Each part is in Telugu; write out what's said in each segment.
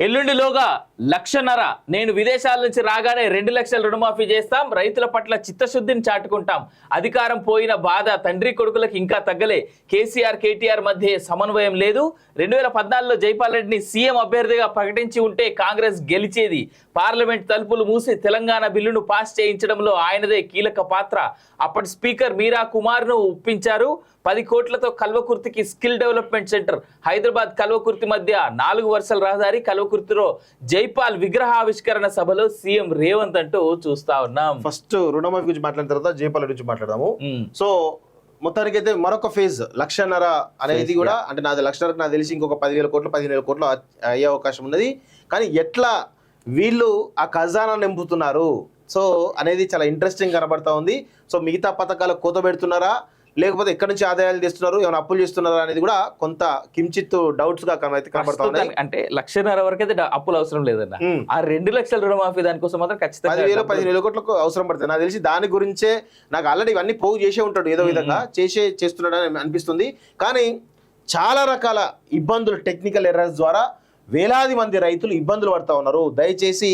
ఎల్లుండిలోగా 1,00,000 నేను విదేశాల నుంచి రాగానే 2 లక్షల రుణమాఫీ చేస్తాం, రైతుల పట్ల చిత్తశుద్ధిని చాటుకుంటాం. అధికారం పోయిన బాధ తండ్రి కొడుకులకు ఇంకా తగ్గలే. కేసీఆర్ కేటీఆర్ మధ్య సమన్వయం లేదు. 2014లో జైపాల్ రెడ్డిని సీఎం అభ్యర్థిగా ప్రకటించి ఉంటే కాంగ్రెస్ గెలిచేది. పార్లమెంట్ తలుపులు మూసి తెలంగాణ బిల్లును పాస్ చేయించడంలో ఆయనదే కీలక పాత్ర. అప్పటి స్పీకర్ మీరా కుమార్ ను ఒప్పించారు. 10 కోట్లతో కల్వకుర్తికి skill development centre. Hyderabad Kalwakurthy మధ్య 4 వరుసల రహదారి. కల్వకుర్తిలో జైపాల్ విగ్రహావిష్కరణ సభలో సీఎం రేవంత్ అంటూ చూస్తా ఉన్నాం. ఫస్ట్ రుణమాఫీ గురించి మాట్లాడిన తర్వాత జైపాల్ గురించి మాట్లాడదాము. సో మొత్తానికి అయితే మరొక ఫేజ్ 1,00,000 అనేది కూడా అంటే నాది 1,00,000 నాకు తెలిసి ఇంకొక 10,000 కోట్లు 15,000 కోట్లు అయ్యే అవకాశం ఉన్నది. కానీ ఎట్లా వీళ్ళు ఆ ఖజానా నింపుతున్నారు సో అనేది చాలా ఇంట్రెస్టింగ్ కనబడతా ఉంది. సో మిగతా పథకాలకు కోత పెడుతున్నారా లేకపోతే ఎక్కడి నుంచి ఆదాయాలు తెస్తున్నారు, ఏమైనా అప్పులు చేస్తున్నారా అనేది కూడా కొంత కించిత్ డౌట్స్ గా కనబడతా ఉన్నాయి. అంటే 1,00,000 వరకు అయితే అప్పులు అవసరం లేదన్న. ఆ 2 లక్షల రుణమాఫీ దానికోసం మాత్రం ఖచ్చితంగా 10,000-15,000 కోట్లకు అవసరం పడుతుంది. నాకు తెలిసి దాని గురించే నాకు ఆల్రెడీ ఇవన్నీ పోగు చేసే ఉంటాడు, ఏదో విధంగా చేస్తున్నాడని అనిపిస్తుంది. కానీ చాలా రకాల ఇబ్బందులు, టెక్నికల్ ఎర్రర్స్ ద్వారా వేలాది మంది రైతులు ఇబ్బందులు పడతా ఉన్నారు. దయచేసి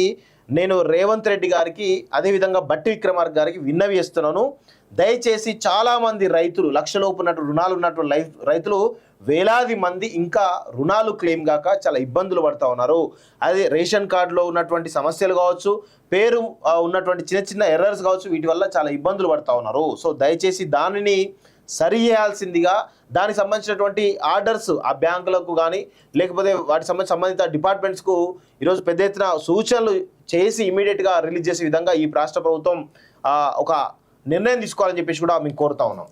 నేను రేవంత్ రెడ్డి గారికి అదేవిధంగా బట్టి విక్రమార్క గారికి విన్నవి చేస్తున్నాను. దయచేసి చాలామంది రైతులు లక్షలోపు ఉన్నటువంటి రుణాలు ఉన్నటువంటి రైతులు వేలాది మంది ఇంకా రుణాలు క్లెయిమ్ కాక చాలా ఇబ్బందులు పడుతూ ఉన్నారు. అదే రేషన్ కార్డులో ఉన్నటువంటి సమస్యలు కావచ్చు, పేరు ఉన్నటువంటి చిన్న చిన్న ఎర్రర్స్ కావచ్చు, వీటి వల్ల చాలా ఇబ్బందులు పడుతూ ఉన్నారు. సో దయచేసి దానిని సరి చేయాల్సిందిగా దానికి సంబంధించినటువంటి ఆర్డర్స్ ఆ బ్యాంకులకు కానీ లేకపోతే వాటికి సంబంధిత డిపార్ట్మెంట్స్కు ఈరోజు పెద్ద ఎత్తున సూచనలు చేసి ఇమీడియట్గా రిలీజ్ చేసే విధంగా ఈ రాష్ట్ర ప్రభుత్వం ఒక నిర్ణయం తీసుకోవాలని చెప్పేసి కూడా మేము కోరుతా ఉన్నాం.